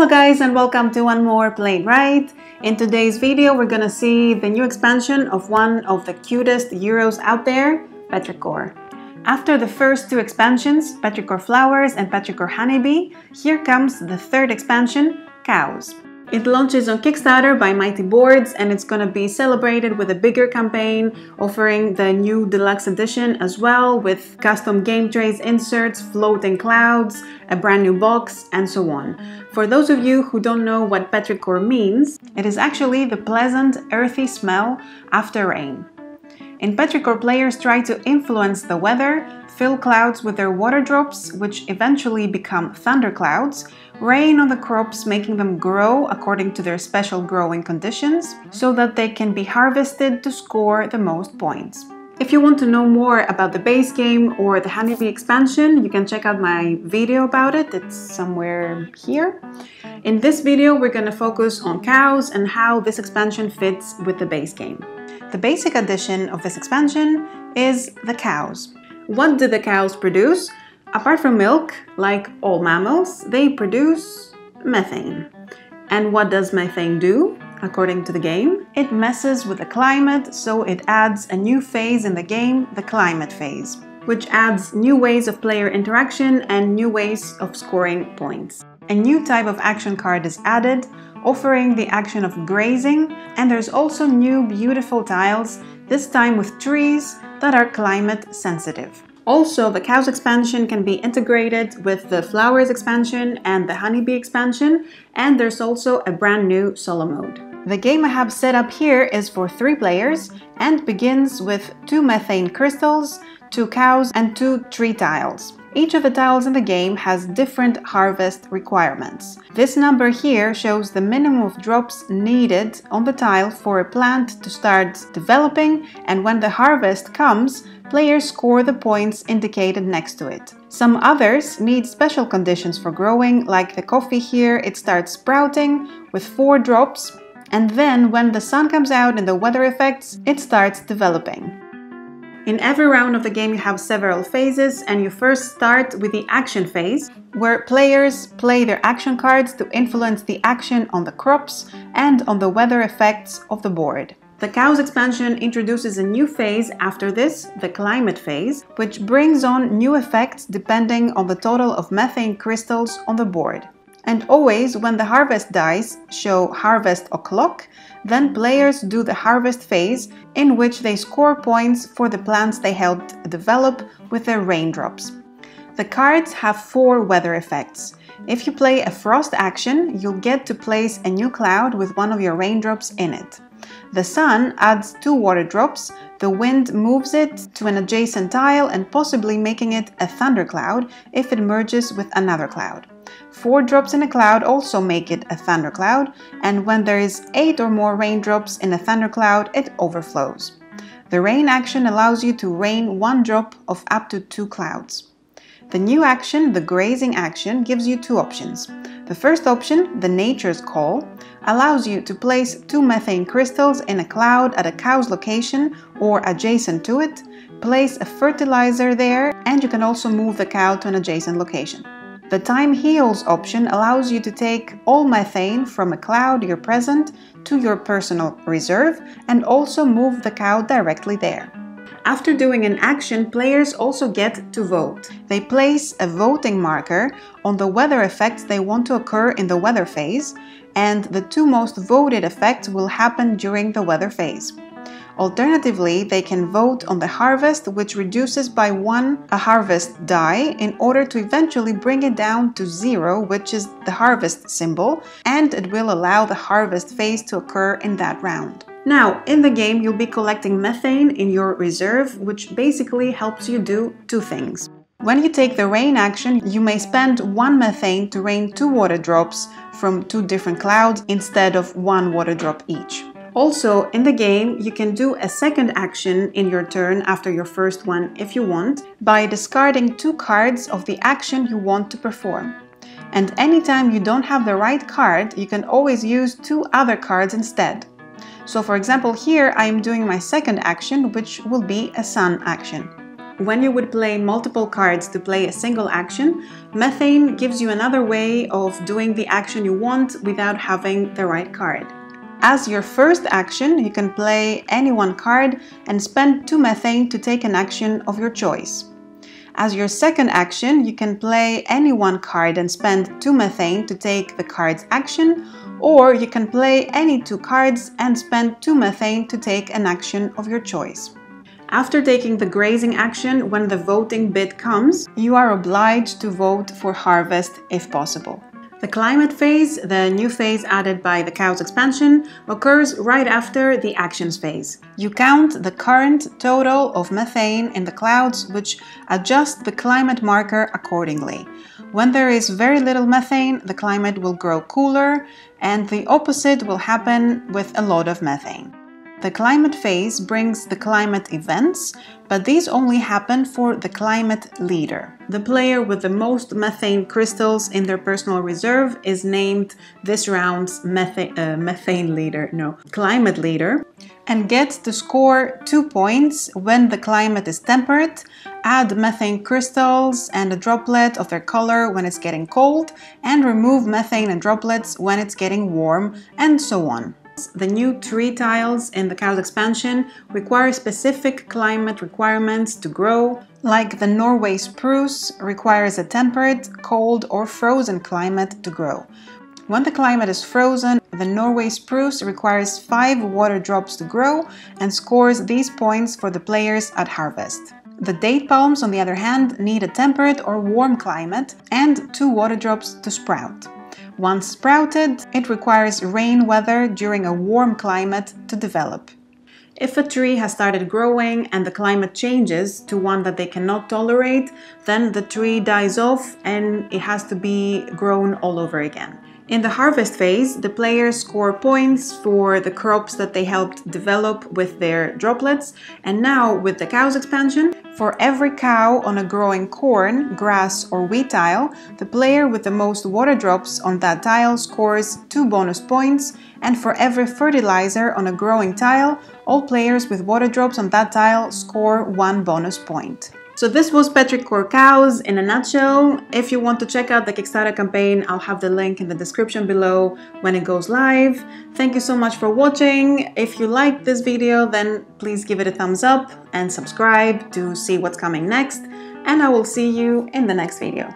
guys, and welcome to one more Play It Right. In today's video we're gonna see the new expansion of one of the cutest Euros out there, Petrichor. After the first two expansions, Petrichor Flowers and Petrichor Honeybee, here comes the third expansion, Cows. It launches on Kickstarter by Mighty Boards, and it's gonna be celebrated with a bigger campaign offering the new deluxe edition as well, with custom game trays, inserts, floating clouds, a brand new box, and so on. For those of you who don't know what Petrichor means, it is actually the pleasant, earthy smell after rain. In Petrichor, players try to influence the weather, fill clouds with their water drops, which eventually become thunderclouds, rain on the crops, making them grow according to their special growing conditions, so that they can be harvested to score the most points. If you want to know more about the base game or the Honeybee expansion, you can check out my video about it. It's somewhere here. In this video, we're going to focus on Cows and how this expansion fits with the base game. The basic addition of this expansion is the cows. What do the cows produce? Apart from milk, like all mammals, they produce methane. And what does methane do? According to the game, it messes with the climate, so it adds a new phase in the game, the climate phase, which adds new ways of player interaction and new ways of scoring points. A new type of action card is added, offering the action of grazing, and there's also new beautiful tiles, this time with trees that are climate sensitive. Also, the Cows expansion can be integrated with the Flowers expansion and the Honeybee expansion, and there's also a brand new solo mode. The game I have set up here is for 3 players and begins with 2 methane crystals, 2 cows, and 2 tree tiles. Each of the tiles in the game has different harvest requirements. This number here shows the minimum of drops needed on the tile for a plant to start developing, and when the harvest comes, players score the points indicated next to it. Some others need special conditions for growing, like the coffee here. It starts sprouting with 4 drops, and then when the sun comes out and the weather effects, it starts developing. In every round of the game you have several phases, and you first start with the action phase, where players play their action cards to influence the action on the crops and on the weather effects of the board. The Cows expansion introduces a new phase after this, the climate phase, which brings on new effects depending on the total of methane crystals on the board. And always when the harvest dice show harvest o'clock, then players do the harvest phase, in which they score points for the plants they helped develop with their raindrops. The cards have 4 weather effects. If you play a frost action, you'll get to place a new cloud with one of your raindrops in it. The sun adds 2 water drops, the wind moves it to an adjacent tile and possibly making it a thundercloud if it merges with another cloud. 4 drops in a cloud also make it a thundercloud, and when there is 8 or more raindrops in a thundercloud, it overflows. The rain action allows you to rain 1 drop of up to 2 clouds. The new action, the grazing action, gives you 2 options. The first option, the Nature's Call, allows you to place 2 methane crystals in a cloud at a cow's location or adjacent to it, place a fertilizer there, and you can also move the cow to an adjacent location. The Time Heals option allows you to take all methane from a cloud you're present to your personal reserve and also move the cow directly there. After doing an action, players also get to vote. They place a voting marker on the weather effects they want to occur in the weather phase, and the 2 most voted effects will happen during the weather phase. Alternatively, they can vote on the harvest, which reduces by 1 a harvest die in order to eventually bring it down to 0, which is the harvest symbol, and it will allow the harvest phase to occur in that round. Now, in the game, you'll be collecting methane in your reserve, which basically helps you do 2 things. When you take the rain action, you may spend 1 methane to rain 2 water drops from 2 different clouds instead of 1 water drop each. Also, in the game, you can do a second action in your turn after your first one if you want, by discarding 2 cards of the action you want to perform. And anytime you don't have the right card, you can always use 2 other cards instead. So for example, here I am doing my second action, which will be a sun action. when you would play multiple cards to play a single action, methane gives you another way of doing the action you want without having the right card. As your first action, you can play any one card and spend 2 methane to take an action of your choice. As your second action, you can play any one card and spend 2 methane to take the card's action, or you can play any 2 cards and spend 2 methane to take an action of your choice. After taking the grazing action, when the voting bit comes, you are obliged to vote for harvest if possible. The climate phase, the new phase added by the cows expansion, occurs right after the actions phase. You count the current total of methane in the clouds, which adjust the climate marker accordingly. When there is very little methane, the climate will grow cooler, and the opposite will happen with a lot of methane. The climate phase brings the climate events, but these only happen for the climate leader. The player with the most methane crystals in their personal reserve is named this round's climate leader, and gets to score 2 points when the climate is temperate, add methane crystals and a droplet of their color when it's getting cold, and remove methane and droplets when it's getting warm, and so on. The new tree tiles in the cows expansion require specific climate requirements to grow, like the Norway spruce requires a temperate, cold or frozen climate to grow. When the climate is frozen, the Norway spruce requires 5 water drops to grow and scores these points for the players at harvest. The date palms, on the other hand, need a temperate or warm climate and 2 water drops to sprout. Once sprouted, it requires rain weather during a warm climate to develop. If a tree has started growing and the climate changes to one that they cannot tolerate, then the tree dies off and it has to be grown all over again. In the harvest phase, the players score points for the crops that they helped develop with their droplets, and now with the cows expansion, for every cow on a growing corn, grass or wheat tile, the player with the most water drops on that tile scores 2 bonus points, and for every fertilizer on a growing tile, all players with water drops on that tile score 1 bonus point. So this was Petrichor cows in a nutshell. If you want to check out the Kickstarter campaign, I'll have the link in the description below when it goes live. Thank you so much for watching. If you liked this video, then please give it a thumbs up and subscribe to see what's coming next. And I will see you in the next video.